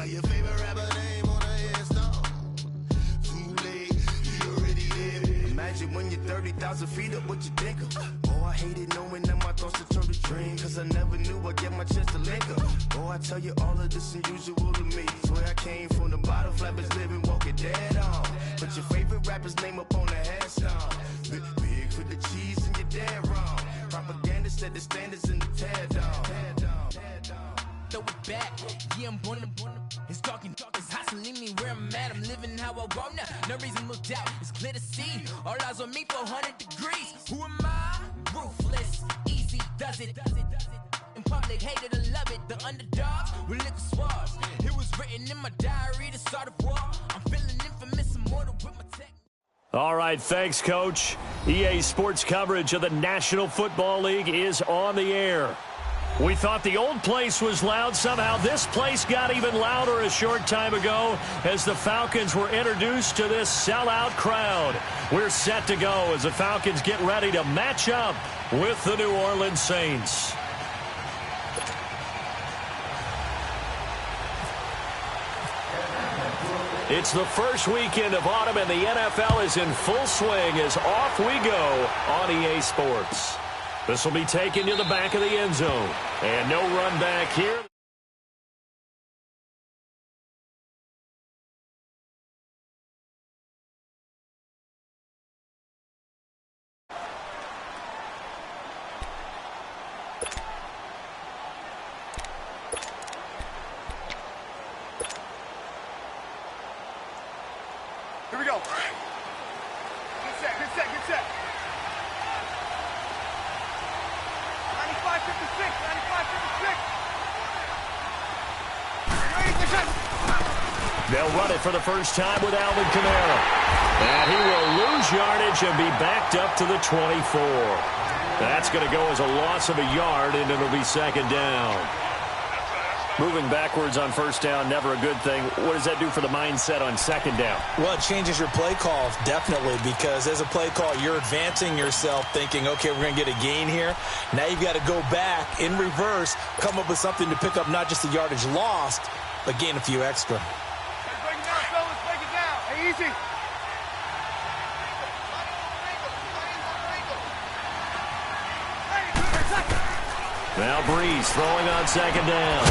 Now your favorite rapper name on a headstone. Too late, he already there. Imagine when you're 30,000 feet up, what you think of? Oh, I hated knowing that my thoughts would turn to dream, cause I never knew I'd get my chance to link up. Oh, I tell you all of this unusual to me. Swear I came from the bottom, flappers living, walking dead on. But your favorite rapper's name up on the headstone. Big for the cheese and you're dead wrong. Propaganda set the standards in the tear down. Throw it back, yeah, I'm born to it's talking, it's hustling me where I'm at. I'm living how I want now. No reason to doubt, it's clear to see. All eyes on me, 400 degrees. Who am I? Ruthless, easy, does it. In public, hate it or love it. The underdogs will lick the swabs. It was written in my diary to start a war. I'm feeling infamous, immortal with my tech. All right, thanks, Coach. EA Sports coverage of the National Football League is on the air. We thought the old place was loud. Somehow this place got even louder a short time ago as the Falcons were introduced to this sellout crowd. We're set to go as the Falcons get ready to match up with the New Orleans Saints. It's the first weekend of autumn, and the NFL is in full swing as off we go on EA Sports. This will be taken to the back of the end zone. And no run back here. Here we go. Good set, good set, good set. 95-56, 95-56. They'll run it for the first time with Alvin Kamara. And he will lose yardage and be backed up to the 24. That's going to go as a loss of a yard, and it'll be second down. Moving backwards on first down, never a good thing. What does that do for the mindset on second down? Well, it changes your play call, definitely, because as a play call, you're advancing yourself thinking, okay, we're going to get a gain here. Now you've got to go back in reverse, come up with something to pick up not just the yardage lost, but gain a few extra. Hey, break it down, fellas, break it down. Hey, easy. Now Breeze throwing on second down.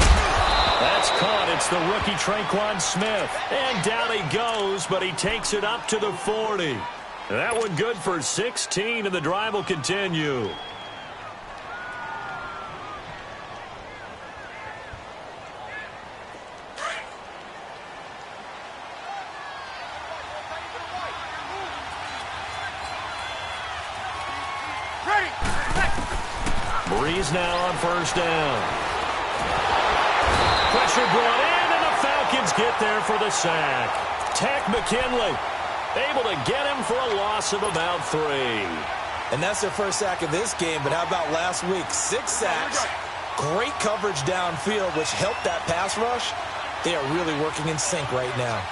That's caught. It's the rookie Traquan Smith. And down he goes, but he takes it up to the 40. That one good for 16, and the drive will continue. Breeze now on first down. Pressure brought in, and the Falcons get there for the sack. Tack McKinley able to get him for a loss of about 3. And that's their first sack of this game, but how about last week? 6 sacks. Great coverage downfield, which helped that pass rush. They are really working in sync right now.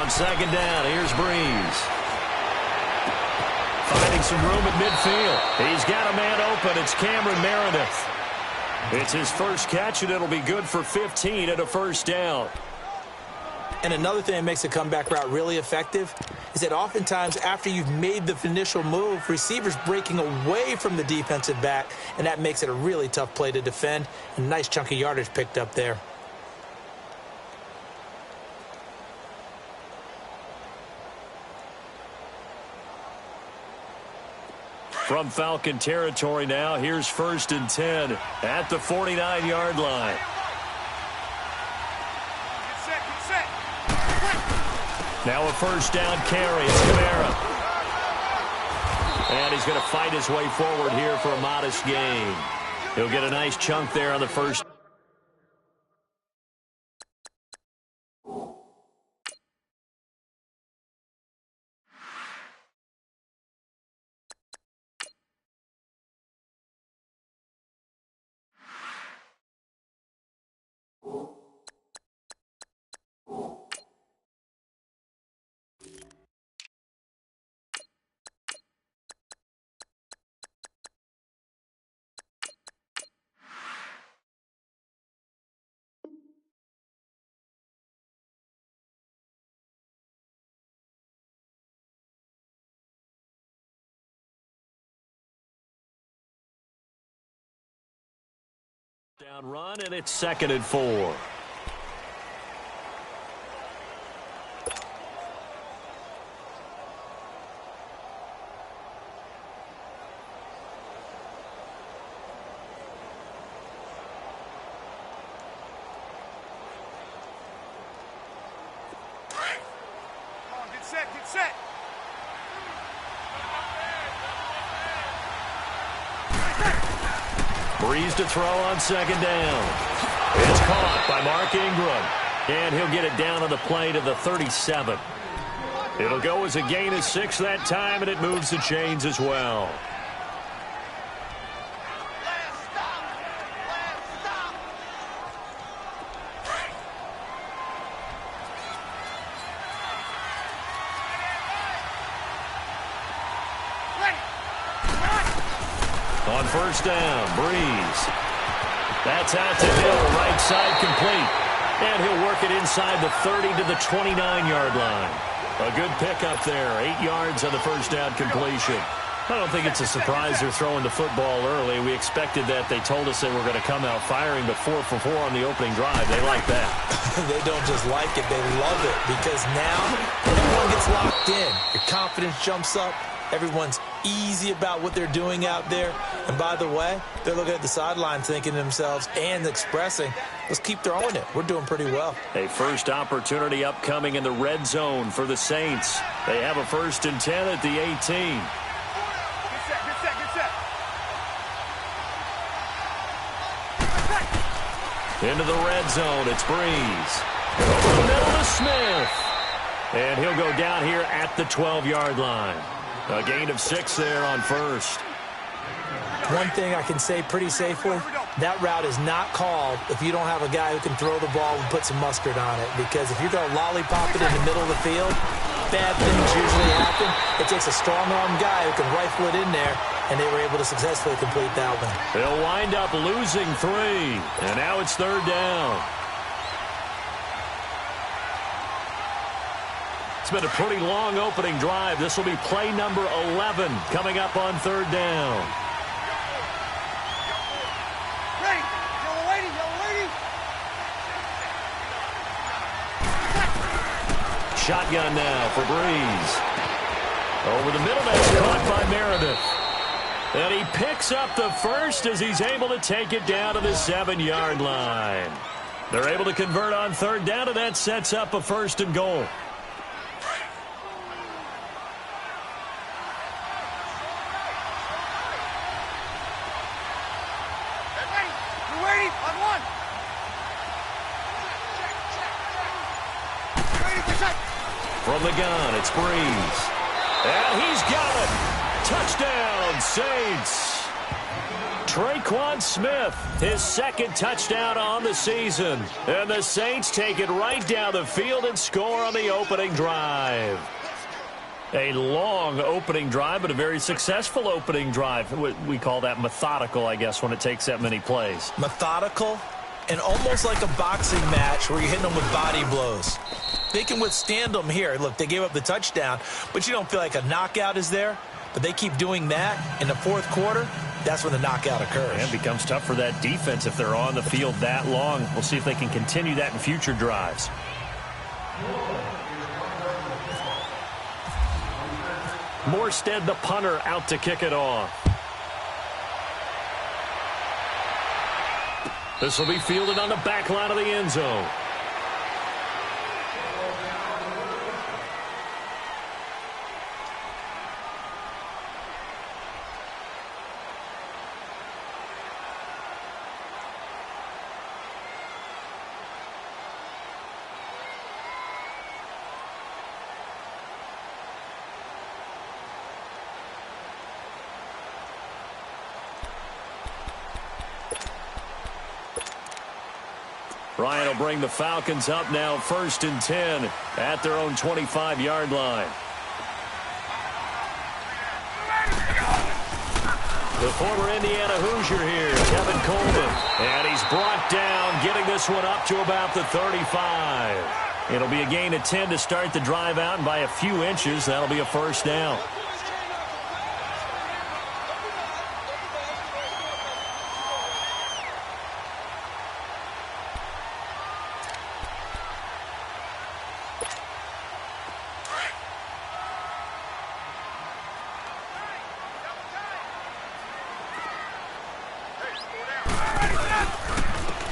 On second down, here's Breeze. Finding some room at midfield. He's got a man open. It's Cameron Meredith. It's his first catch, and it'll be good for 15 and a first down. And another thing that makes a comeback route really effective is that oftentimes after you've made the initial move, receivers breaking away from the defensive back, and that makes it a really tough play to defend. A nice chunk of yardage picked up there. From Falcon territory now, here's 1st and 10 at the 49-yard line. Now a first down carry. It's Kamara. And he's going to fight his way forward here for a modest gain. He'll get a nice chunk there on the first. Down run, and it's 2nd and 4. Get set. Breeze to throw on 2nd down. It's caught by Mark Ingram. And he'll get it down on the play to the 37. It'll go as a gain of 6 that time, and it moves the chains as well. On 1st down, Breeze. That's out to Hill, right side complete. And he'll work it inside the 30 to the 29-yard line. A good pickup there, 8 yards on the 1st down completion. I don't think it's a surprise they're throwing the football early. We expected that. They told us they were going to come out firing, but 4 for 4 on the opening drive. They like that. They don't just like it, they love it, because now everyone gets locked in. Your confidence jumps up. Everyone's easy about what they're doing out there. And by the way, they're looking at the sideline thinking to themselves and expressing, let's keep throwing it. We're doing pretty well. A first opportunity upcoming in the red zone for the Saints. They have a 1st and 10 at the 18. Get set. Into the red zone, it's Breeze. Over the middle to Smith. And he'll go down here at the 12-yard line. A gain of 6 there on 1st. One thing I can say pretty safely, that route is not called if you don't have a guy who can throw the ball and put some mustard on it. Because if you're going to lollipop it in the middle of the field, bad things usually happen. It takes a strong-arm guy who can rifle it in there, and they were able to successfully complete that one. They'll wind up losing 3, and now it's 3rd down. It's been a pretty long opening drive. This will be play number 11 coming up on 3rd down. Ready. Yellow lady. Shotgun now for Breeze. Over the middle, that's caught by Meredith. And he picks up the 1st as he's able to take it down to the 7-yard line. They're able to convert on 3rd down, and that sets up a 1st and goal. From the gun, it's Breeze. And he's got it. Touchdown, Saints. Traquan Smith, his 2nd touchdown on the season. And the Saints take it right down the field and score on the opening drive. A long opening drive, but a very successful opening drive. We call that methodical, I guess, when it takes that many plays. Methodical and almost like a boxing match where you're hitting them with body blows. They can withstand them here. Look, they gave up the touchdown, but you don't feel like a knockout is there. But they keep doing that in the 4th quarter. That's when the knockout occurs. And it becomes tough for that defense if they're on the field that long. We'll see if they can continue that in future drives. Morstead, the punter, out to kick it off. This will be fielded on the back line of the end zone. Ryan will bring the Falcons up now, 1st and 10 at their own 25-yard line. The former Indiana Hoosier here, Kevin Coleman. And he's brought down, getting this one up to about the 35. It'll be a gain of 10 to start the drive out, and by a few inches, that'll be a 1st down.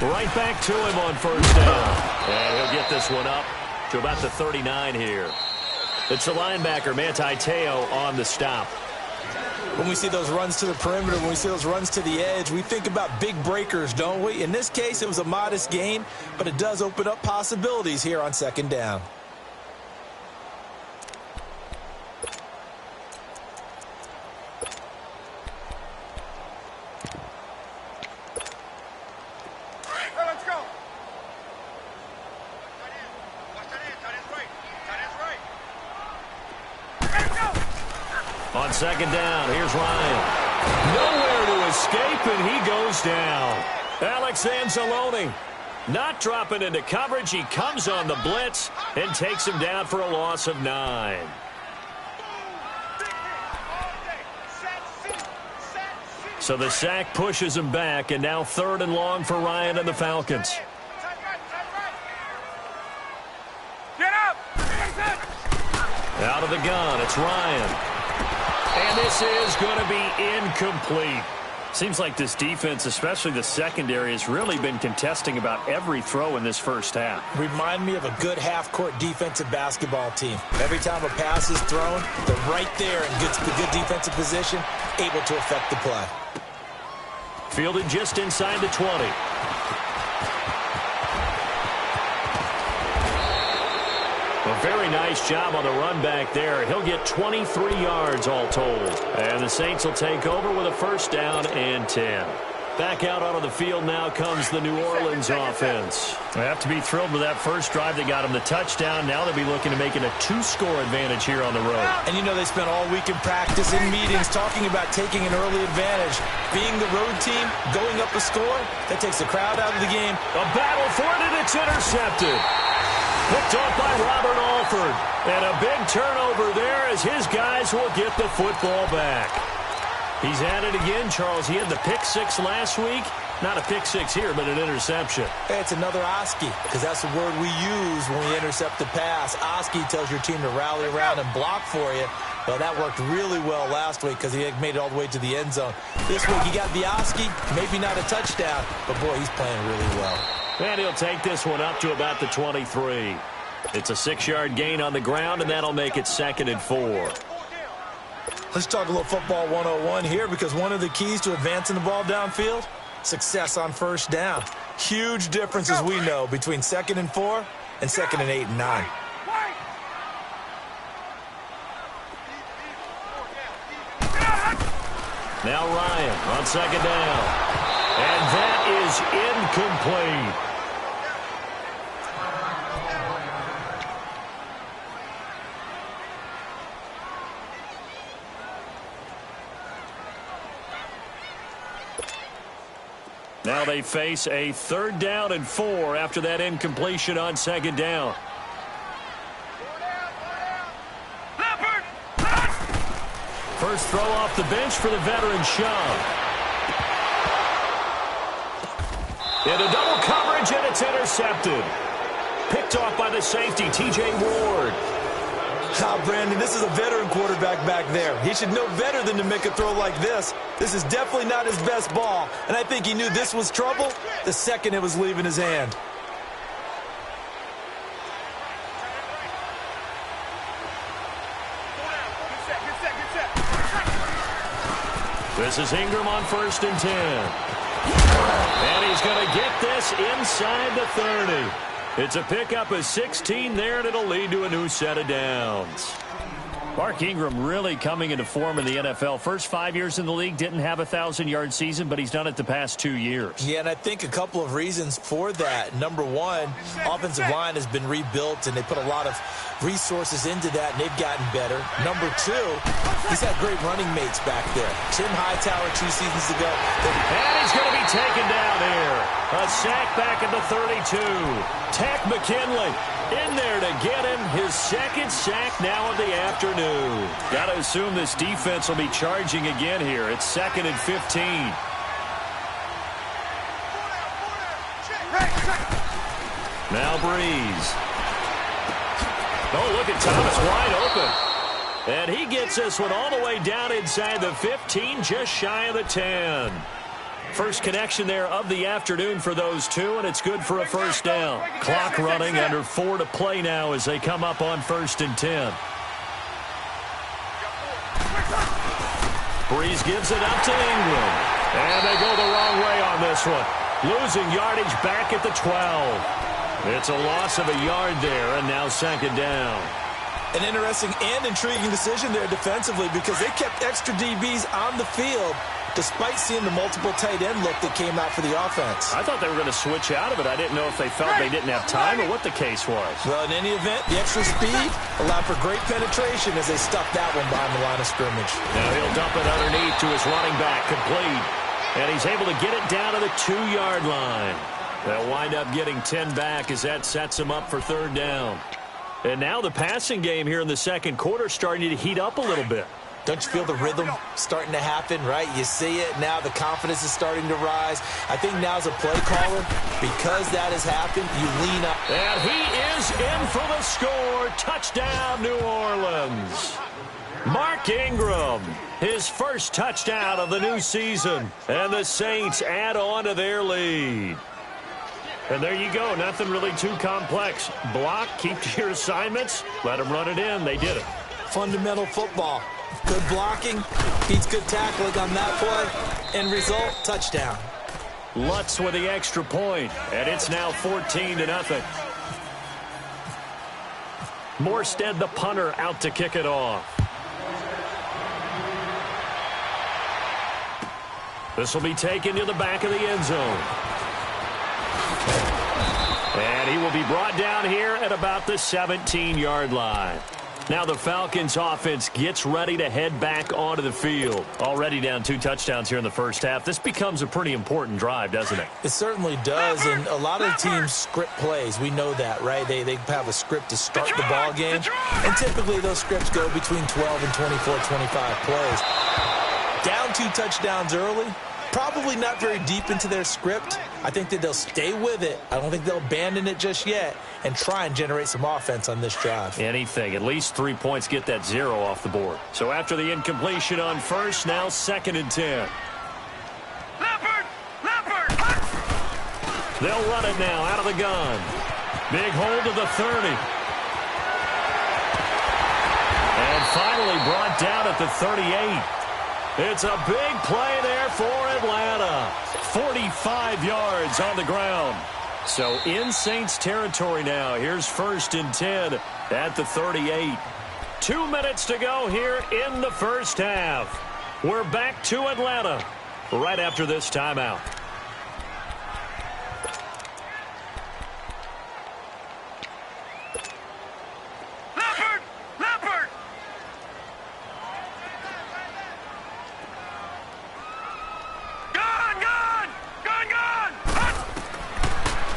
Right back to him on first down. And he'll get this one up to about the 39 here. It's the linebacker, Manti Te'o, on the stop. When we see those runs to the perimeter, when we see those runs to the edge, we think about big breakers, don't we? In this case, it was a modest gain, but it does open up possibilities here on second down. On second down, here's Ryan. Nowhere to escape, and he goes down. Alex Anzalone not dropping into coverage. He comes on the blitz and takes him down for a loss of 9. So the sack pushes him back, and now 3rd and long for Ryan and the Falcons. Get up! Out of the gun, it's Ryan. And this is going to be incomplete. Seems like this defense, especially the secondary, has really been contesting about every throw in this first half. Remind me of a good half-court defensive basketball team. Every time a pass is thrown, they're right there in good defensive position, able to affect the play. Fielded just inside the 20. A very nice job on the run back there. He'll get 23 yards all told. And the Saints will take over with a first down and 10. Back out onto the field now comes the New Orleans offense. They have to be thrilled with that first drive that got them the touchdown. Now they'll be looking to make it a 2-score advantage here on the road. And you know they spent all week in practice, in meetings, talking about taking an early advantage. Being the road team, going up a score, that takes the crowd out of the game. A battle for it, and it's intercepted. Picked off by Robert Alford. And a big turnover there as his guys will get the football back. He's at it again, Charles. He had the pick 6 last week. Not a pick 6 here, but an interception. Hey, it's another Oski, because that's the word we use when we intercept the pass. Oski tells your team to rally around and block for you. Well, that worked really well last week because he had made it all the way to the end zone. This week he got the Oski, maybe not a touchdown, but boy, he's playing really well. And he'll take this one up to about the 23. It's a 6-yard gain on the ground, and that'll make it 2nd and 4. Let's talk a little football 101 here, because one of the keys to advancing the ball downfield, success on first down. Huge difference, as we know, between 2nd and 4 and 2nd and 8 and 9. Now Ryan on second down. And that is incomplete. Now they face a 3rd down and 4 after that incompletion on second down. First throw off the bench for the veteran Shaw. Into double coverage, and it's intercepted. Picked off by the safety, T.J. Ward. Brandon, this is a veteran quarterback back there. He should know better than to make a throw like this. This is definitely not his best ball, and I think he knew this was trouble the second it was leaving his hand. This is Ingram on 1st and 10. And he's going to get this inside the 30. It's a pickup of 16 there, and it'll lead to a new set of downs. Mark Ingram really coming into form in the NFL. First 5 years in the league, didn't have a 1,000-yard season, but he's done it the past 2 years. Yeah, and I think a couple of reasons for that. Number one, offensive line has been rebuilt, and they put a lot of resources into that, and they've gotten better. Number two, he's had great running mates back there. Tim Hightower 2 seasons ago. And he's going to be taken down here. A sack back at the 32. Tack McKinley in there to get him his 2nd sack now of the afternoon. Got to assume this defense will be charging again here. It's 2nd and 15. Now Breeze. Oh, look at Thomas wide open. And he gets this one all the way down inside the 15, just shy of the 10. First connection there of the afternoon for those two, and it's good for a first down. Clock running, under 4 to play now as they come up on 1st and 10. Breeze gives it up to Ingram. And they go the wrong way on this one. Losing yardage back at the 12. It's a loss of a yard there, and now 2nd down. An interesting and intriguing decision there defensively because they kept extra DBs on the field despite seeing the multiple tight end look that came out for the offense. I thought they were going to switch out of it. I didn't know if they felt they didn't have time or what the case was. Well, in any event, the extra speed allowed for great penetration as they stuffed that one behind the line of scrimmage. Now he'll dump it underneath to his running back, complete. And he's able to get it down to the 2-yard line. They'll wind up getting 10 back as that sets him up for 3rd down. And now the passing game here in the 2nd quarter starting to heat up a little bit. Don't you feel the rhythm starting to happen, right? You see it now. The confidence is starting to rise. I think now as a play caller, because that has happened, you lean up. And he is in for the score. Touchdown, New Orleans. Mark Ingram, his first touchdown of the new season. And the Saints add on to their lead. And there you go. Nothing really too complex. Block, keep to your assignments, let them run it in. They did it. Fundamental football. Good blocking, beats good tackling on that play. End result, touchdown. Lutz with the extra point, and it's now 14-0. Morstead, the punter, out to kick it off. This will be taken to the back of the end zone. And he will be brought down here at about the 17-yard line. Now the Falcons offense gets ready to head back onto the field. Already down 2 touchdowns here in the first half. This becomes a pretty important drive, doesn't it? It certainly does, and a lot of teams script plays. We know that, right? They have a script to start the ball game, and typically those scripts go between 12 and 24, 25 plays. Down 2 touchdowns early, probably not very deep into their script. I think that they'll stay with it. I don't think they'll abandon it just yet and try and generate some offense on this drive. Anything. At least 3 points, get that 0 off the board. So after the incompletion on first, now 2nd and 10. Leopard! They'll run it now out of the gun. Big hold of the 30. And finally brought down at the 38. It's a big play there for Atlanta. 45 yards on the ground. So in Saints territory now. Here's 1st and 10 at the 38. 2 minutes to go here in the first half. We're back to Atlanta right after this timeout.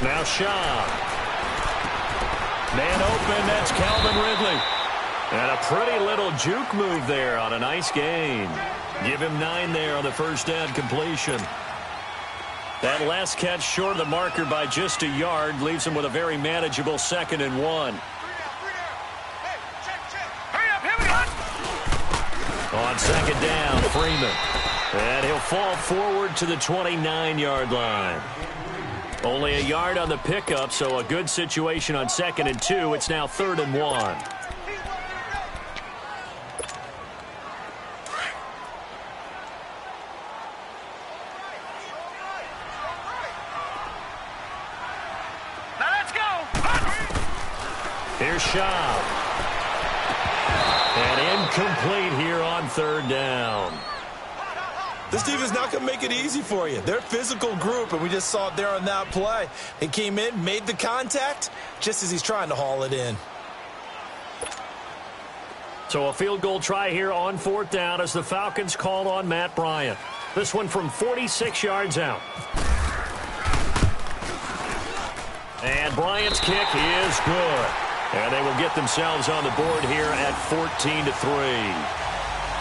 Now Shaw. Man open, that's Calvin Ridley. And a pretty little juke move there on a nice gain. Give him 9 there on the first down completion. That last catch short of the marker by just a yard leaves him with a very manageable 2nd and 1. On 2nd down, Freeman. And he'll fall forward to the 29-yard line. Only a yard on the pickup, so a good situation on 2nd and 2. It's now 3rd and 1. Here's Shaw. And incomplete here on 3rd down. This defense not going to make it easy for you. They're a physical group, and we just saw it there on that play. He came in, made the contact, just as he's trying to haul it in. So a field goal try here on 4th down as the Falcons call on Matt Bryant. This one from 46 yards out. And Bryant's kick is good. And they will get themselves on the board here at 14-3.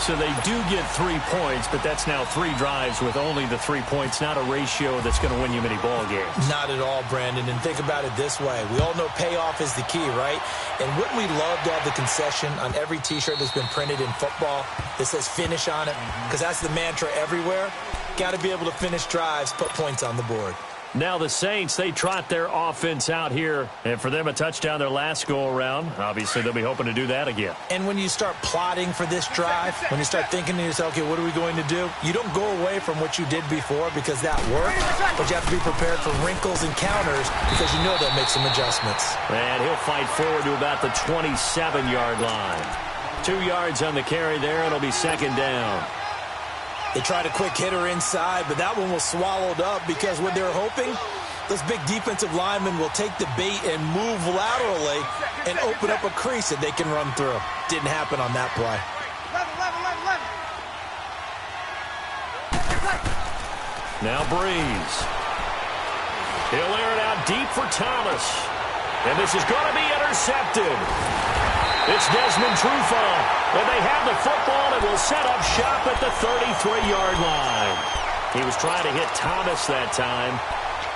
So they do get 3 points, but that's now 3 drives with only the 3 points, not a ratio that's going to win you many ball games. Not at all, Brandon. And think about it this way. We all know payoff is the key, right? And wouldn't we love to have the concession on every T-shirt that's been printed in football that says finish on it? Because that's the mantra everywhere. Got to be able to finish drives, put points on the board. Now the Saints, they trot their offense out here. And for them, a touchdown their last go-around. Obviously, they'll be hoping to do that again. And when you start plotting for this drive, when you start thinking to yourself, okay, what are we going to do? You don't go away from what you did before because that worked, but you have to be prepared for wrinkles and counters because you know they'll make some adjustments. And he'll fight forward to about the 27-yard line. 2 yards on the carry there, and it'll be second down. They tried a quick hitter inside, but that one was swallowed up because what they're hoping, those big defensive linemen will take the bait and move laterally and open up a crease that they can run through. Didn't happen on that play. Now Breeze. He'll air it out deep for Thomas. And this is going to be intercepted. It's Desmond Trufant, and they have the football and will set up shop at the 33-yard line. He was trying to hit Thomas that time.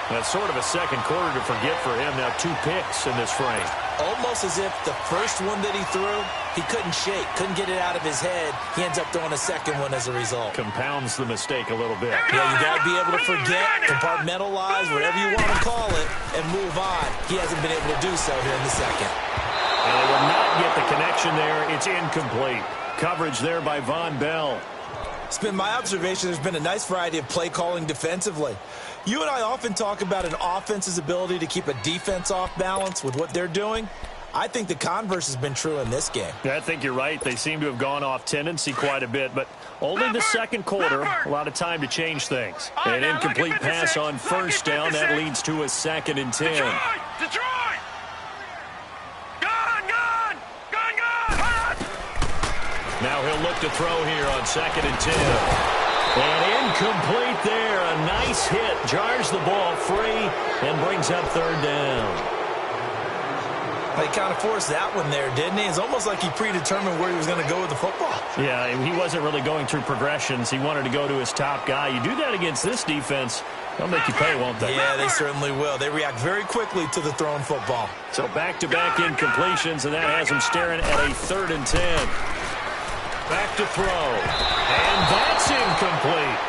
That's sort of a second quarter to forget for him. Now 2 picks in this frame. Almost as if the first one that he threw, he couldn't shake, couldn't get it out of his head. He ends up throwing a second one as a result. Compounds the mistake a little bit. Yeah, you got to be able to forget, compartmentalize, whatever you want to call it, and move on. He hasn't been able to do so here in the second. And they will not get the connection there. It's incomplete. Coverage there by Von Bell. It's been my observation there's been a nice variety of play calling defensively. You and I often talk about an offense's ability to keep a defense off balance with what they're doing. I think the converse has been true in this game. Yeah, I think you're right. They seem to have gone off tendency quite a bit, but only the second quarter. A lot of time to change things. An incomplete pass on first down. That leads to a 2nd and 10. Detroit! Now he'll look to throw here on 2nd and 10. And incomplete there. A nice hit. Jars the ball free and brings up 3rd down. He kind of forced that one there, didn't he? It's almost like he predetermined where he was going to go with the football. Yeah, he wasn't really going through progressions. He wanted to go to his top guy. You do that against this defense, they'll make you pay, won't they? Yeah, they certainly will. They react very quickly to the thrown football. So back-to-back incompletions, and that has him staring at a 3rd and 10. Back to throw. And that's incomplete.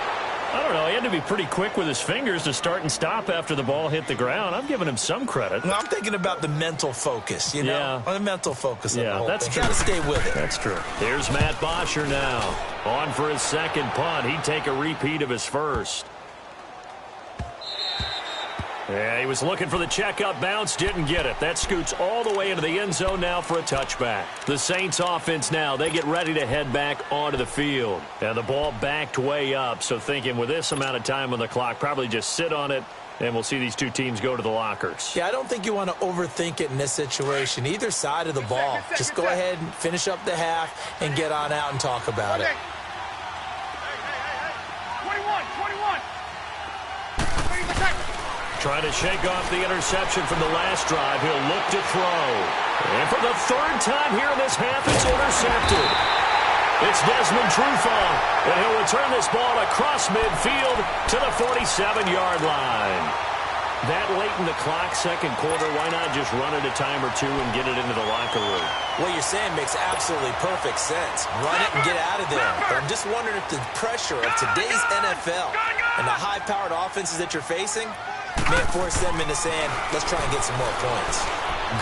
I don't know. He had to be pretty quick with his fingers to start and stop after the ball hit the ground. I'm giving him some credit. Well, I'm thinking about the mental focus, you know? Yeah. The mental focus of the whole that's thing. true. Got to stay with it. That's true. Here's Matt Bosher now. On for his second punt. He'd take a repeat of his first. Yeah, he was looking for the checkup bounce, didn't get it. That scoots all the way into the end zone now for a touchback. The Saints offense now, they get ready to head back onto the field. And the ball backed way up, so thinking with this amount of time on the clock, probably just sit on it, and we'll see these two teams go to the lockers. Yeah, I don't think you want to overthink it in this situation. Either side of the ball. Just go ahead and finish up the half and get on out and talk about it. 21. Trying to shake off the interception from the last drive. He'll look to throw. And for the 3rd time here in this half, it's intercepted. It's Desmond Trufant. And he'll return this ball across midfield to the 47-yard line. That late in the clock, second quarter, why not just run it a time or two and get it into the locker room? What you're saying makes absolutely perfect sense. Run it and get out of there. But I'm just wondering if the pressure of today's NFL and the high-powered offenses that you're facing may force them into saying, let's try and get some more points.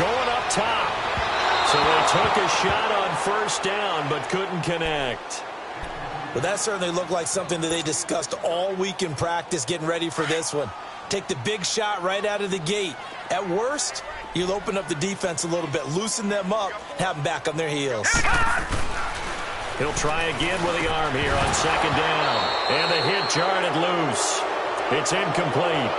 Going up top. So they took a shot on first down, but couldn't connect. Well, that certainly looked like something that they discussed all week in practice getting ready for this one. Take the big shot right out of the gate. At worst, you'll open up the defense a little bit, loosen them up, have them back on their heels. He'll try again with the arm here on 2nd down. And the hit jarred it loose. It's incomplete.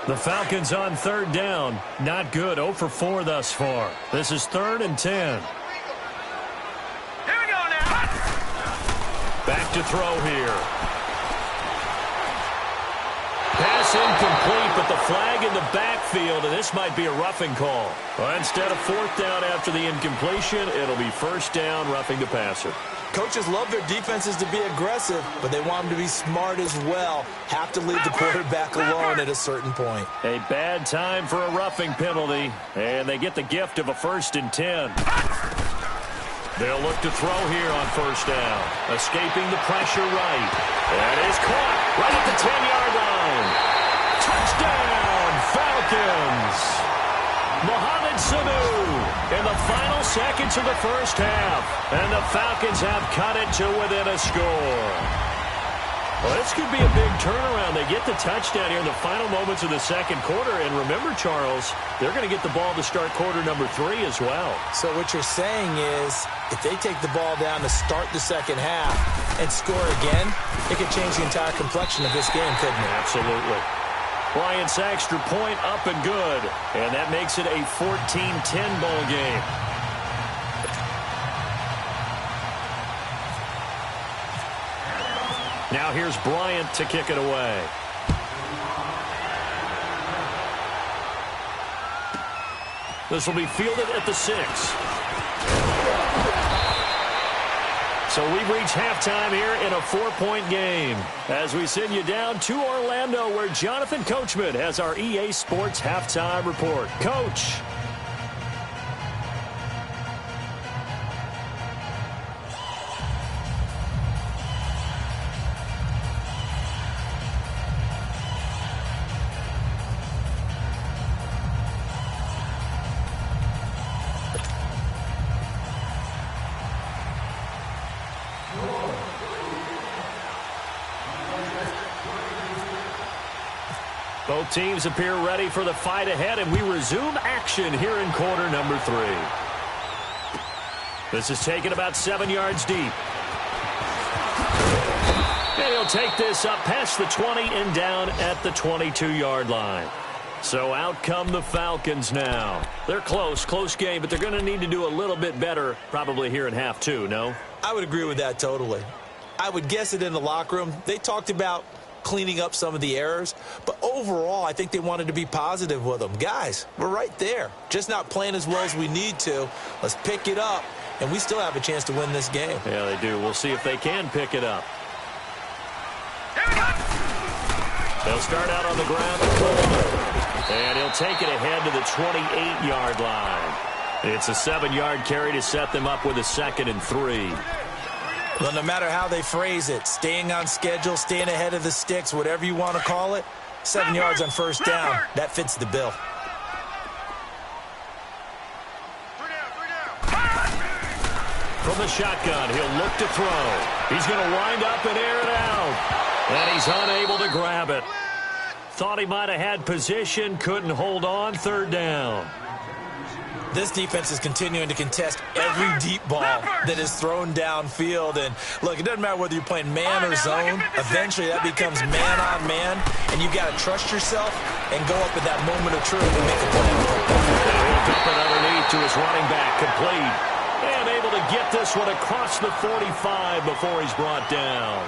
The Falcons on 3rd down. Not good. 0 for 4 thus far. This is 3rd and 10. Here we go now. Back to throw here. Pass incomplete, but the flag in the backfield, and this might be a roughing call. Well, instead of 4th down after the incompletion, it'll be 1st down, roughing the passer. Coaches love their defenses to be aggressive, but they want them to be smart as well. Have to leave the quarterback alone at a certain point. A bad time for a roughing penalty, and they get the gift of a 1st and 10. They'll look to throw here on 1st down. Escaping the pressure right. That is caught right at the 10-yard line. Touchdown, Falcons. Mohamed Sanu in the final seconds of the 1st half. And the Falcons have cut it to within a score. Well, this could be a big turnaround. They get the touchdown here in the final moments of the 2nd quarter. And remember, Charles, they're going to get the ball to start quarter number 3 as well. So what you're saying is if they take the ball down to start the 2nd half and score again, it could change the entire complexion of this game, couldn't it? Absolutely. Bryant's extra point up and good. And that makes it a 14-10 ball game. Now here's Bryant to kick it away. This will be fielded at the 6. So we've reached halftime here in a 4-point game as we send you down to Orlando where Jonathan Coachman has our EA Sports halftime report. Coach. Both teams appear ready for the fight ahead, and we resume action here in quarter number 3. This is taken about 7 yards deep. And he'll take this up past the 20 and down at the 22-yard line. So out come the Falcons now. They're close game, but they're going to need to do a little bit better probably here in half 2, no? I would agree with that totally. I would guess it in the locker room. They talked about cleaning up some of the errors, but overall I think they wanted to be positive with them. Guys, we're right there, just not playing as well as we need to. Let's pick it up, and we still have a chance to win this game. Yeah, they do. We'll see if they can pick it up. They'll start out on the ground with Coleman, and he'll take it ahead to the 28-yard line. It's a 7-yard carry to set them up with a 2nd and 3. Well, no matter how they phrase it, staying on schedule, staying ahead of the sticks, whatever you want to call it, 7 yards on 1st down, that fits the bill. From the shotgun, he'll look to throw. He's going to wind up and air it out. And he's unable to grab it. Thought he might have had position, couldn't hold on, 3rd down. This defense is continuing to contest every deep ball that is thrown downfield. And, look, it doesn't matter whether you're playing man or zone. Eventually that becomes man on man, and you've got to trust yourself and go up at that moment of truth and make a play. He'll dump it underneath to his running back, complete. And able to get this one across the 45 before he's brought down.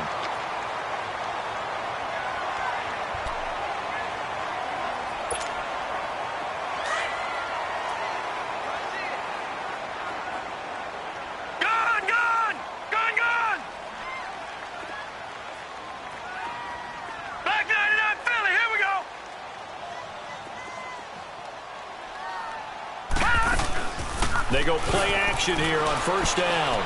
They go play action here on 1st down.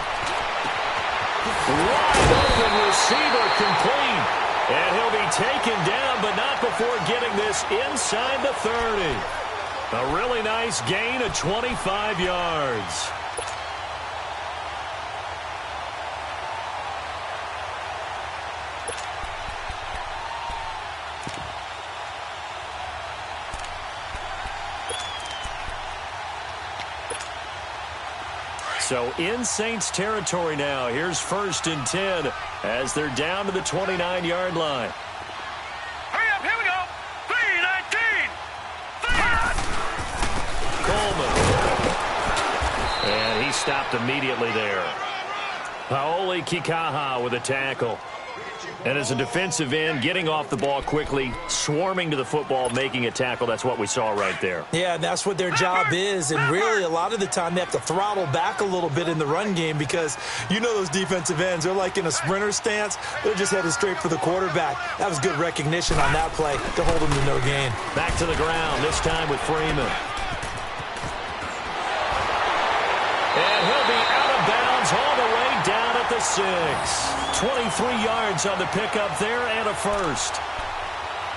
Wide open receiver complete. And he'll be taken down, but not before getting this inside the 30. A really nice gain of 25 yards. So in Saints territory now. Here's 1st and 10 as they're down to the 29-yard line. Hurry up, here we go. 3-19. Coleman. And he stopped immediately there. Paoli Kikaha with a tackle. And as a defensive end, getting off the ball quickly, swarming to the football, making a tackle, that's what we saw right there. Yeah, and that's what their job is. And really, a lot of the time, they have to throttle back a little bit in the run game because you know those defensive ends, they're like in a sprinter stance. They're just headed straight for the quarterback. That was good recognition on that play to hold them to no gain. Back to the ground, this time with Freeman. And he'll be out of bounds all the way down at the 6. 23 yards on the pickup there and a first.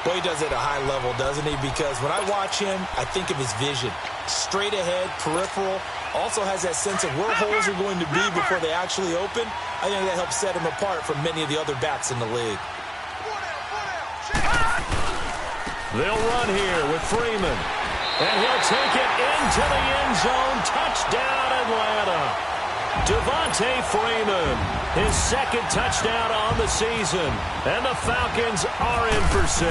Well, he does it at a high level, doesn't he? Because when I watch him, I think of his vision. Straight ahead, peripheral. Also has that sense of where holes are going to be before they actually open. I think that helps set him apart from many of the other backs in the league. They'll run here with Freeman. And he'll take it into the end zone. Touchdown, Atlanta. Devontae Freeman, his second touchdown on the season. And the Falcons are in for 6.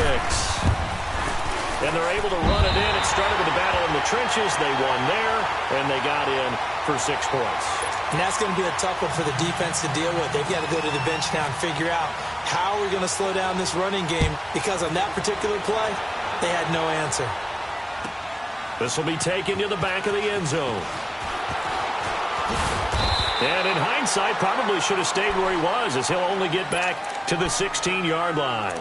And they're able to run it in. It started with a battle in the trenches. They won there, and they got in for 6 points. And that's going to be a tough one for the defense to deal with. They've got to go to the bench now and figure out how we're going to slow down this running game, because on that particular play, they had no answer. This will be taken to the back of the end zone. And in hindsight, probably should have stayed where he was, as he'll only get back to the 16-yard line.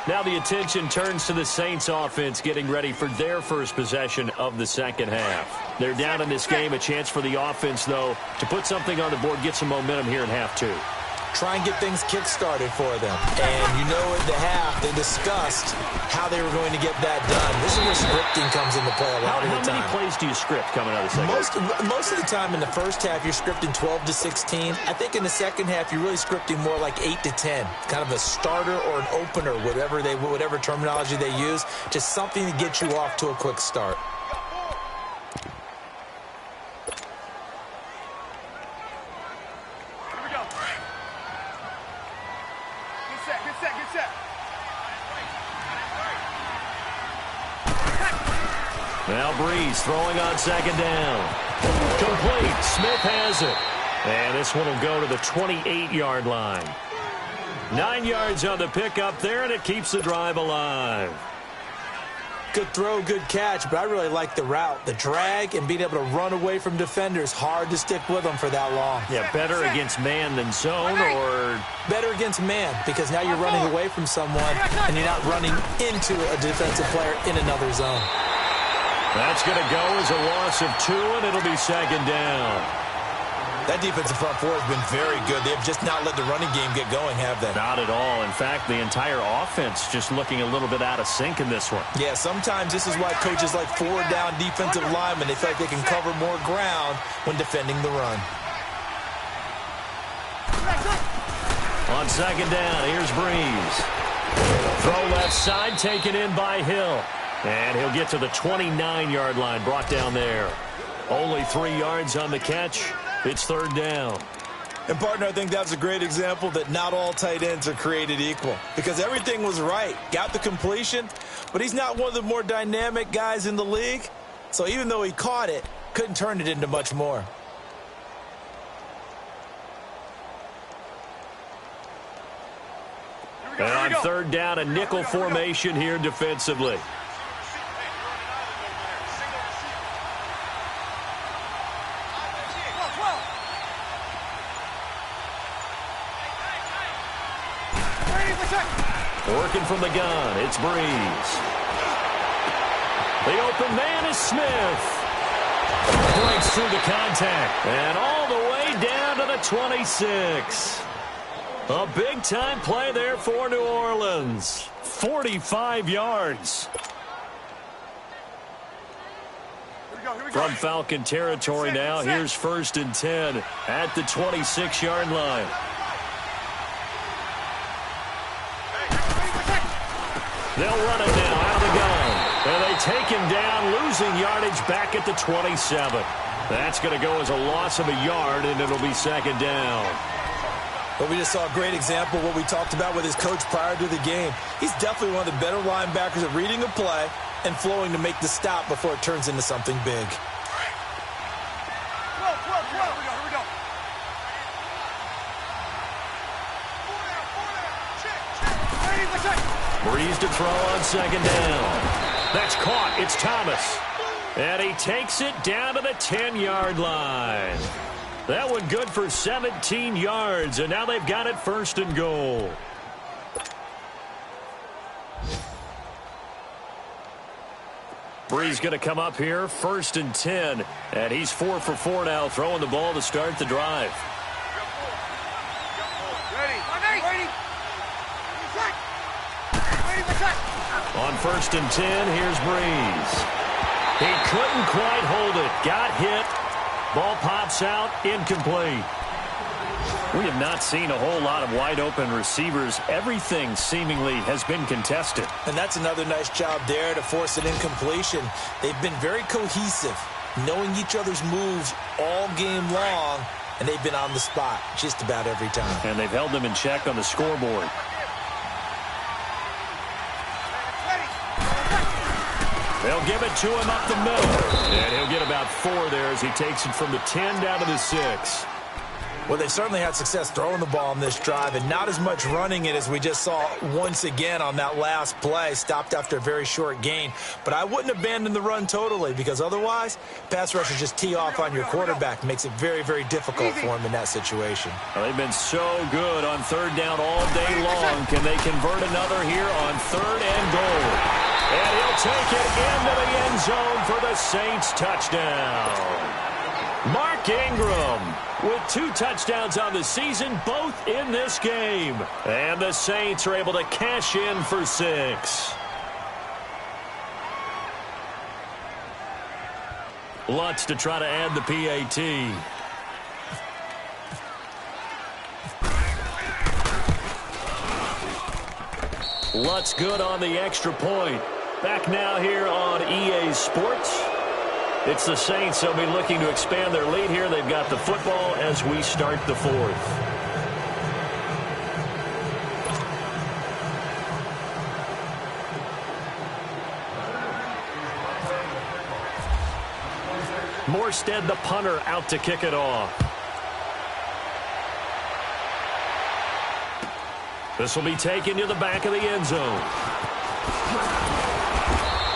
Now the attention turns to the Saints offense getting ready for their first possession of the second half. They're down in this game. A chance for the offense, though, to put something on the board, get some momentum here in half 2. Try and get things kick-started for them. And you know at the half, they discussed how they were going to get that done. This is where scripting comes into play a lot of the time. How many plays do you script coming out of the second half? Most of the time in the first half, you're scripting 12 to 16. I think in the second half, you're really scripting more like 8 to 10. Kind of a starter or an opener, whatever terminology they use. Just something to get you off to a quick start. Now Breeze throwing on second down. Complete. Smith has it. And this one will go to the 28-yard line. 9 yards on the pickup there, and it keeps the drive alive. Good throw, good catch, but I really like the route. The drag and being able to run away from defenders, hard to stick with them for that long. Yeah, better against man than zone, or? Better against man, because now you're running away from someone and you're not running into a defensive player in another zone. That's going to go as a loss of 2, and it'll be second down. That defensive front four has been very good. They have just not let the running game get going, have they? Not at all. In fact, the entire offense just looking a little bit out of sync in this one. Yeah, sometimes this is why coaches like forward-down defensive linemen. They feel like they can cover more ground when defending the run. On second down, here's Breeze. Throw left side, taken in by Hill. And he'll get to the 29-yard line, brought down there. Only 3 yards on the catch. It's third down. And, partner, I think that's a great example that not all tight ends are created equal, because everything was right. Got the completion, but he's not one of the more dynamic guys in the league. So even though he caught it, couldn't turn it into much more. And on third down, a nickel formation here defensively. Working from the gun, it's Breeze. The open man is Smith. Breaks through the contact. And all the way down to the 26. A big-time play there for New Orleans. 45 yards. From Falcon territory now, here's 1st and 10 at the 26-yard line. They'll run it now out of the gun. And they take him down, losing yardage back at the 27. That's going to go as a loss of a yard, and it'll be second down. But we just saw a great example of what we talked about with his coach prior to the game. He's definitely one of the better linebackers at reading a play and flowing to make the stop before it turns into something big. Breeze to throw on second down. That's caught. It's Thomas. And he takes it down to the 10-yard line. That one good for 17 yards, and now they've got it first and goal. Breeze going to come up here, first and 10, and he's 4 for 4 now, throwing the ball to start the drive. On first and 10, here's Breeze. He couldn't quite hold it. Got hit. Ball pops out, incomplete. We have not seen a whole lot of wide-open receivers. Everything seemingly has been contested. And that's another nice job there to force an incompletion. They've been very cohesive, knowing each other's moves all game long, and they've been on the spot just about every time. And they've held them in check on the scoreboard. They'll give it to him up the middle. And he'll get about 4 there as he takes it from the 10 down to the 6. Well, they certainly had success throwing the ball on this drive and not as much running it as we just saw once again on that last play. Stopped after a very short gain. But I wouldn't abandon the run totally because otherwise, pass rushers just tee off on your quarterback. Makes it very, very difficult for him in that situation. Well, they've been so good on third down all day long. Can they convert another here on third and goal? And he'll take it into the end zone for the Saints touchdown. Mark Ingram with 2 touchdowns on the season, both in this game. And the Saints are able to cash in for 6. Lutz to try to add the PAT. Lutz good on the extra point. Back now here on EA Sports. It's the Saints. They'll be looking to expand their lead here. They've got the football as we start the 4th. Morstead, the punter, out to kick it off. This will be taken to the back of the end zone.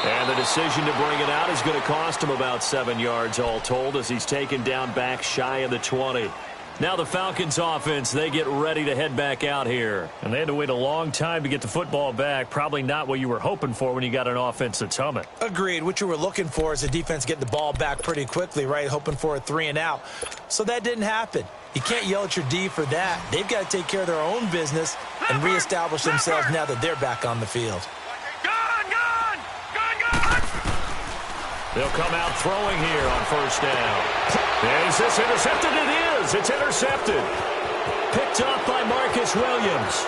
And the decision to bring it out is going to cost him about 7 yards all told as he's taken down back shy of the 20. Now the Falcons offense, they get ready to head back out here. And they had to wait a long time to get the football back. Probably not what you were hoping for when you got an offense that's humming. Agreed. What you were looking for is the defense getting the ball back pretty quickly, right? Hoping for a 3 and out. So that didn't happen. You can't yell at your D for that. They've got to take care of their own business and reestablish themselves now that they're back on the field. They'll come out throwing here on first down. Is this intercepted? It is. It's intercepted. Picked up by Marcus Williams.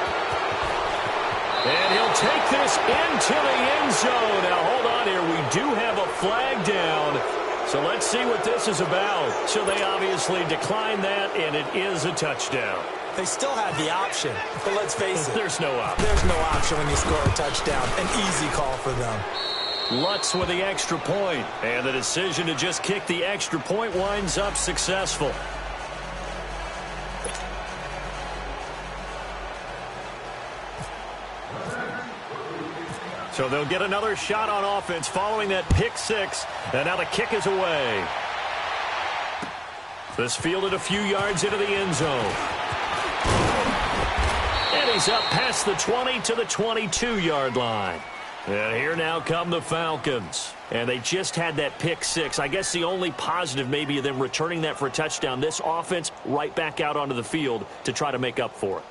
And he'll take this into the end zone. Now, hold on here. We do have a flag down. So let's see what this is about. So they obviously declined that, and it is a touchdown. They still had the option, but let's face it. There's no option. There's no option when you score a touchdown. An easy call for them. Lutz with the extra point, and the decision to just kick the extra point winds up successful. So they'll get another shot on offense following that pick 6, and now the kick is away. This fielded a few yards into the end zone. And he's up past the 20 to the 22-yard line. And here now come the Falcons. And they just had that pick 6. I guess the only positive maybe of them returning that for a touchdown. This offense right back out onto the field to try to make up for it.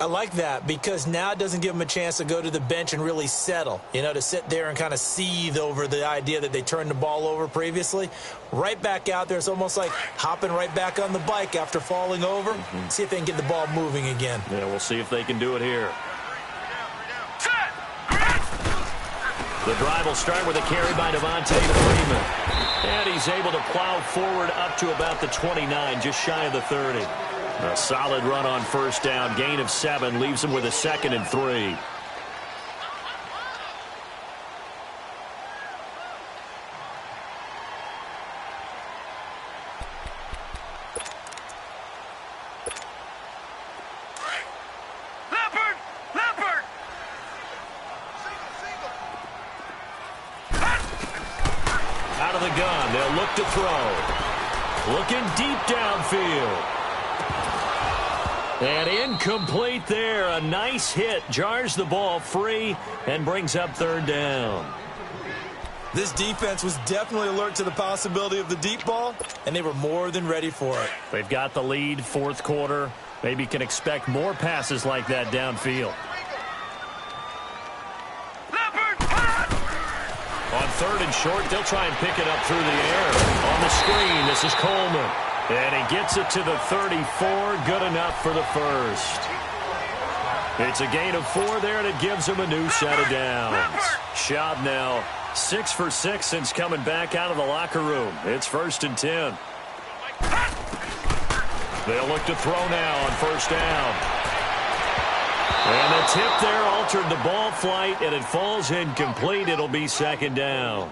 I like that because now it doesn't give them a chance to go to the bench and really settle, you know, to sit there and kind of seethe over the idea that they turned the ball over previously. Right back out there, it's almost like hopping right back on the bike after falling over. See if they can get the ball moving again. Yeah, we'll see if they can do it here. The drive will start with a carry by Devontae Freeman. And he's able to plow forward up to about the 29, just shy of the 30. A solid run on first down. Gain of 7 leaves him with a 2nd and 3. They'll look to throw. Looking deep downfield. And incomplete there. A nice hit. Jars the ball free and brings up third down. This defense was definitely alert to the possibility of the deep ball, and they were more than ready for it. They've got the lead, fourth quarter. Maybe can expect more passes like that downfield. On third and short, they'll try and pick it up through the air. On the screen, this is Coleman. And he gets it to the 34. Good enough for the first. It's a gain of 4 there, and it gives him a new set of downs. Schaub now 6 for 6 since coming back out of the locker room. It's 1st and 10. They'll look to throw now on first down. And the tip there altered the ball flight, and it falls incomplete. It'll be 2nd down.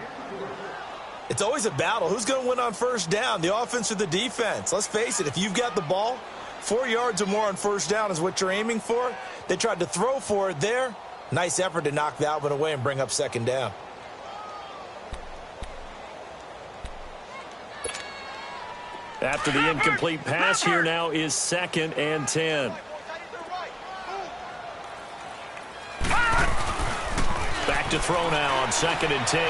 It's always a battle. Who's going to win on first down, the offense or the defense? Let's face it, if you've got the ball, 4 yards or more on first down is what you're aiming for. They tried to throw for it there. Nice effort to knock that one away and bring up 2nd down. After the incomplete pass, here now is 2nd and 10. Back to throw now on 2nd and 10.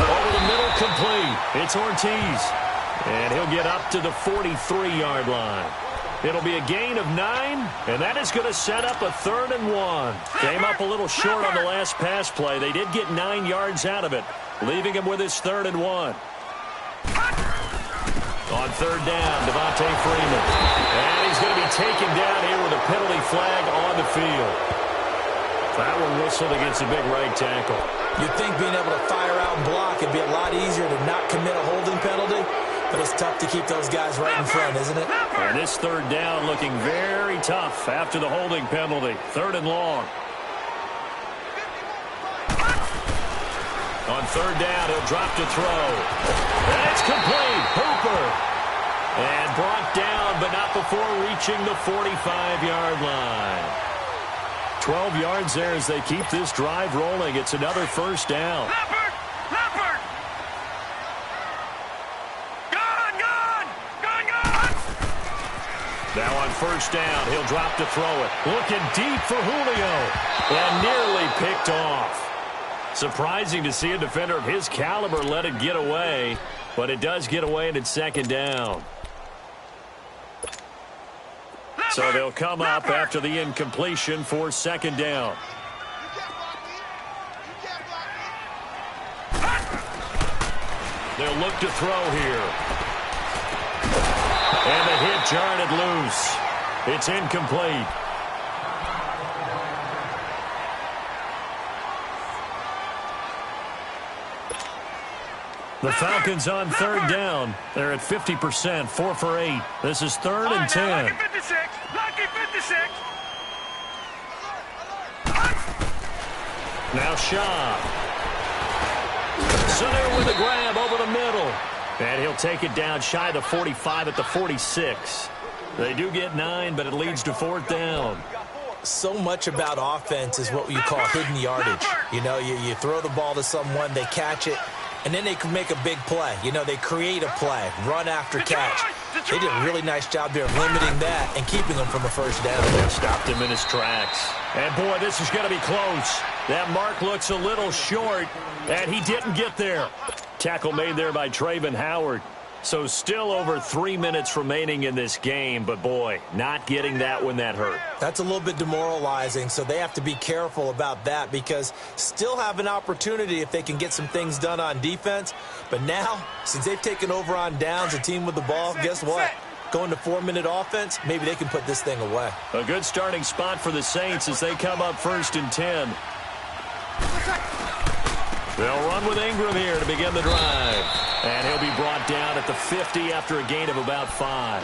Over the middle, complete. It's Ortiz. And he'll get up to the 43-yard line. It'll be a gain of 9, and that is going to set up a 3rd and 1. Came up a little short on the last pass play. They did get 9 yards out of it, leaving him with his 3rd and 1. On third down, Devontae Freeman. And he's going to be taken down here with a penalty flag on the field. That one whistled against a big right tackle. You'd think being able to fire out and block would be a lot easier to not commit a holding penalty, but it's tough to keep those guys right in front, isn't it? And this third down looking very tough after the holding penalty. 3rd and long. On third down, he'll drop to throw. And it's complete. Hooper. And brought down, but not before reaching the 45-yard line. 12 yards there as they keep this drive rolling. It's another first down. Leopard! Gone! Now on first down, he'll drop to throw it. Looking deep for Julio. And nearly picked off. Surprising to see a defender of his caliber let it get away, but it does get away and it's 2nd down. So they'll come up after the incompletion for 2nd down. They'll look to throw here. And the hit jarred it loose. It's incomplete. The Falcons on third down. They're at 50%, 4 for 8. This is 3rd and 10. Lucky 56. Lucky 56. Now Shaw. Sanu with a grab over the middle. And he'll take it down shy of the 45 at the 46. They do get 9, but it leads to 4th down. So much about offense is what you call hidden yardage. You know, you throw the ball to someone, they catch it, and then they can make a big play. You know, they create a play, run after catch. They did a really nice job there limiting that and keeping him from a first down. They stopped him in his tracks. And, boy, this is going to be close. That mark looks a little short, and he didn't get there. Tackle made there by Trayvon Howard. So still over 3 minutes remaining in this game, but, boy, not getting that when that hurt. That's a little bit demoralizing, so they have to be careful about that because still have an opportunity if they can get some things done on defense. But now, since they've taken over on downs, a team with the ball, guess what? Going to 4-minute offense, maybe they can put this thing away. A good starting spot for the Saints as they come up 1st and 10. They'll run with Ingram here to begin the drive. And he'll be brought down at the 50 after a gain of about 5.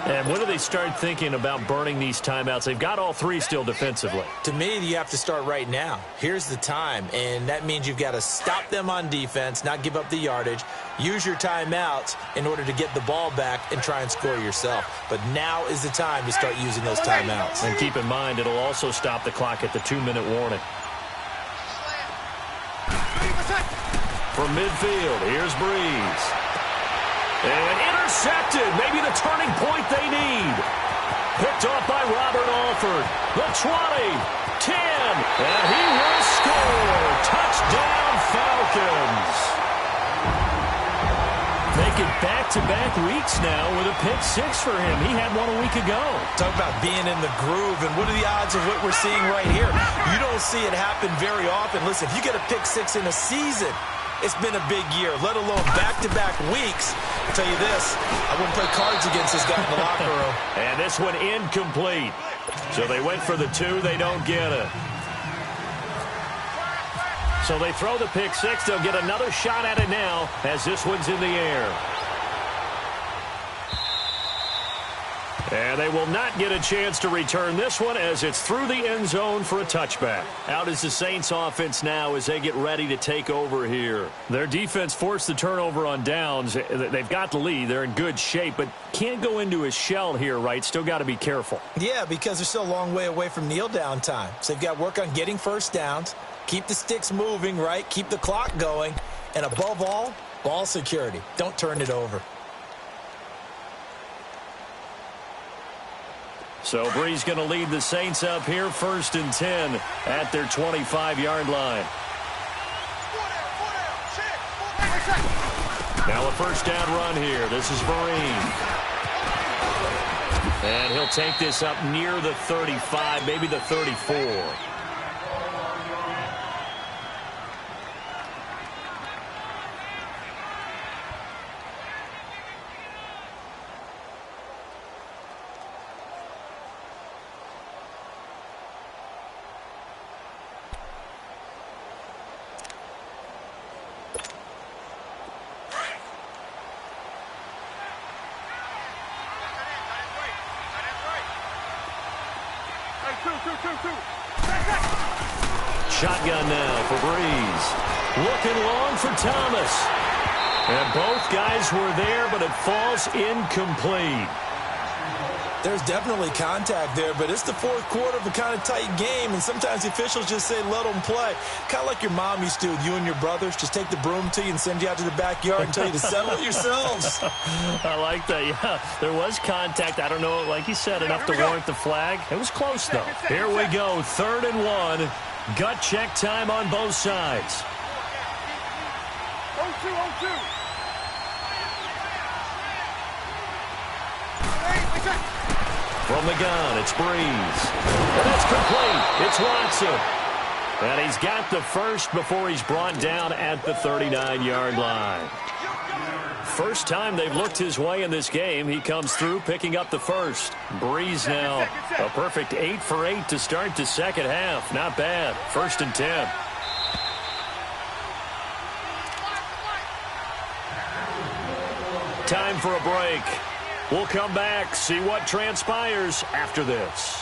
And when do they start thinking about burning these timeouts? They've got all 3 still defensively. To me, you have to start right now. Here's the time, and that means you've got to stop them on defense, not give up the yardage, use your timeouts in order to get the ball back and try and score yourself. But now is the time to start using those timeouts. And keep in mind, it'll also stop the clock at the 2-minute warning. from midfield. Here's Breeze. And intercepted. Maybe the turning point they need. Picked off by Robert Alford. The 20, 10, and he will score. Touchdown, Falcons. Make it back-to-back weeks now with a pick six for him. He had one a week ago. Talk about being in the groove, and what are the odds of what we're seeing right here? You don't see it happen very often. Listen, if you get a pick six in a season, it's been a big year, let alone back-to-back weeks. I'll tell you this, I wouldn't play cards against this guy in the locker room. And this one incomplete. So they went for the 2, they don't get it. So they throw the pick six. They'll get another shot at it now as this one's in the air. And they will not get a chance to return this one as it's through the end zone for a touchback. Out is the Saints offense now as they get ready to take over here. Their defense forced the turnover on downs. They've got the lead. They're in good shape, but can't go into a shell here, right? Still got to be careful. Yeah, because they're still a long way away from kneel down time. So they've got to work on getting first downs, keep the sticks moving, right? Keep the clock going. And above all, ball security. Don't turn it over. So Breeze going to lead the Saints up here, 1st and 10 at their 25-yard line. Now a first down run here. This is Vereen. And he'll take this up near the 35, maybe the 34. Shotgun now for Breeze. Looking long for Thomas. And both guys were there, but it falls incomplete. There's definitely contact there, but it's the fourth quarter of a kind of tight game, and sometimes the officials just say, let them play. Kind of like your mom used to with you and your brothers. Just take the broom to you and send you out to the backyard and tell you to settle it yourselves. I like that, yeah. There was contact. I don't know, like you said, enough to warrant the flag. It was close, though. Here we go, 3rd and 1. Gut check time on both sides. 0-2. From the gun, it's Breeze. And that's complete. It's Watson. And he's got the first before he's brought down at the 39-yard line. First time they've looked his way in this game. He comes through picking up the first. Breeze now a perfect 8 for 8 to start the second half. Not bad. 1st and 10. Time for a break. We'll come back, see what transpires after this.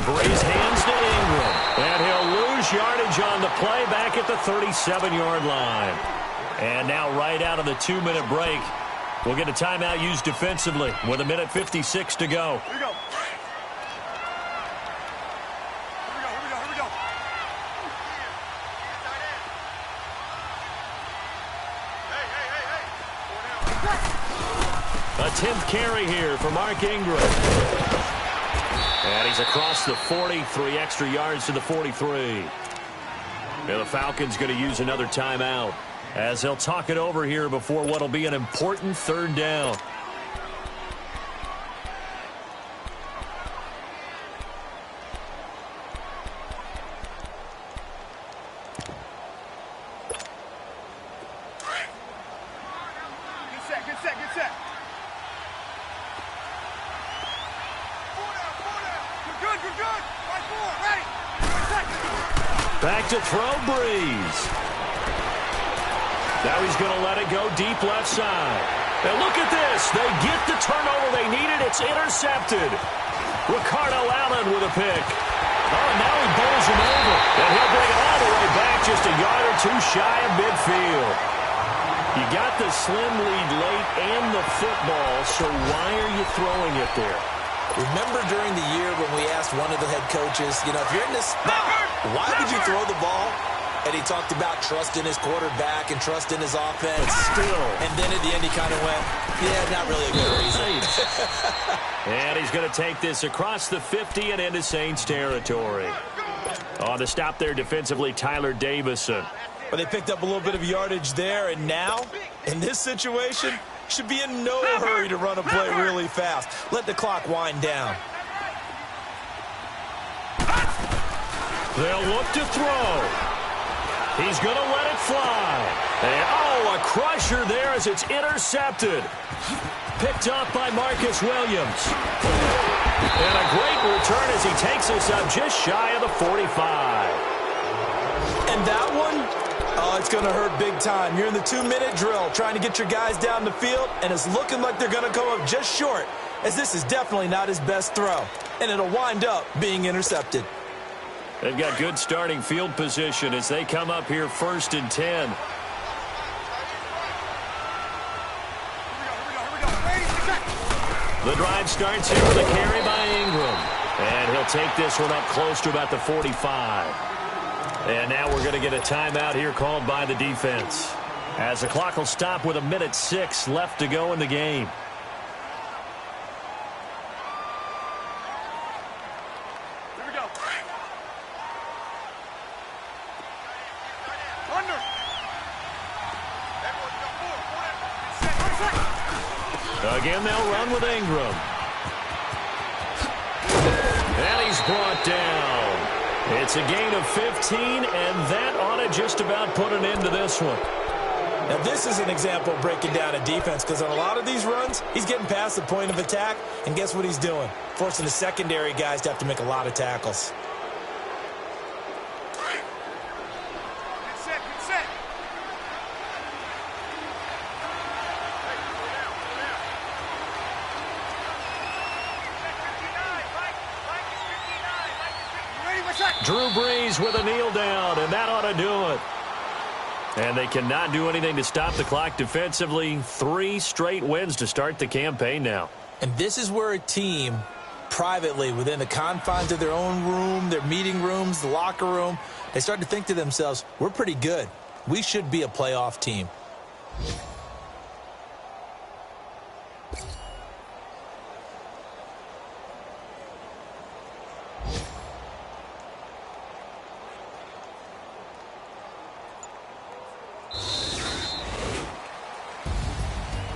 Breeze hands to Ingram, and he'll lose yardage on the play back at the 37-yard line. And now right out of the 2-minute break, we'll get a timeout used defensively with 1:56 to go. Here we go. A 10th carry here for Mark Ingram. And he's across the 40, 3 extra yards to the 43. Now the Falcons going to use another timeout as they'll talk it over here before what will be an important 3rd down. Get set. Good. Right forward, ready. Back to throw, Breeze. Now he's going to let it go deep left side. And look at this. They get the turnover they needed. It's intercepted. Ricardo Allen with a pick. Oh, and now he bowls him over. And he'll bring it all the way back just a yard or two shy of midfield. You got the slim lead late and the football, so why are you throwing it there? Remember during the year when we asked one of the head coaches, if you're in this spot, why would you throw the ball? And he talked about trust in his quarterback and trust in his offense. But still. And then at the end he kind of went, yeah, not really a good reason. And he's going to take this across the 50 and into Saints territory. On the stop there defensively, Tyler Davison. But they picked up a little bit of yardage there, and now, in this situation, should be in no hurry to run a play really fast. Let the clock wind down. They'll look to throw. He's going to let it fly. And, a crusher there as it's intercepted. Picked up by Marcus Williams. And a great return as he takes us up just shy of the 45. And that one, it's going to hurt big time. You're in the 2-minute drill trying to get your guys down the field, and it's looking like they're going to come up just short, as this is definitely not his best throw. And it'll wind up being intercepted. They've got good starting field position as they come up here 1st and 10. The drive starts here with a carry by Ingram. And he'll take this one up close to about the 45. And now we're going to get a timeout here called by the defense, as the clock will stop with 1:06 left to go in the game. Here we go. Under. Again, they'll run with Ingram. And he's brought down. It's a gain of 15, and that ought to just about put an end to this one. Now, this is an example of breaking down a defense, because on a lot of these runs, he's getting past the point of attack, and guess what he's doing? Forcing the secondary guys to have to make a lot of tackles. Get set, get set. Drew Brees with a kneel down, and that ought to do it. And they cannot do anything to stop the clock defensively. 3 straight wins to start the campaign now. And this is where a team, privately, within the confines of their own room, their meeting rooms, the locker room, they start to think to themselves, we're pretty good. We should be a playoff team.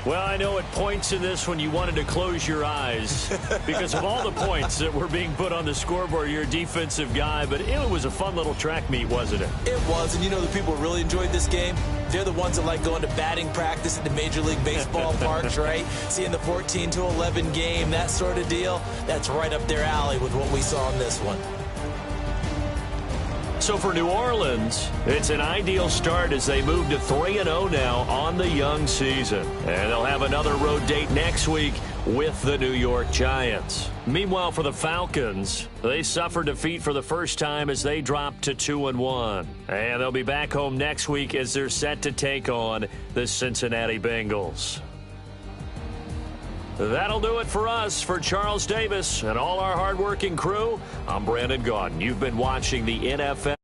Well, I know at points in this one you wanted to close your eyes because of all the points that were being put on the scoreboard. You're a defensive guy, but it was a fun little track meet, wasn't it? It was, and you know the people who really enjoyed this game? They're the ones that like going to batting practice at the Major League Baseball parks, right? Seeing the 14-11 game, that sort of deal. That's right up their alley with what we saw in this one. So for New Orleans, it's an ideal start as they move to 3-0 now on the young season. And they'll have another road date next week with the New York Giants. Meanwhile, for the Falcons, they suffered defeat for the first time as they dropped to 2-1. And they'll be back home next week as they're set to take on the Cincinnati Bengals. That'll do it for us. For Charles Davis and all our hardworking crew, I'm Brandon Gaudin. You've been watching the NFL.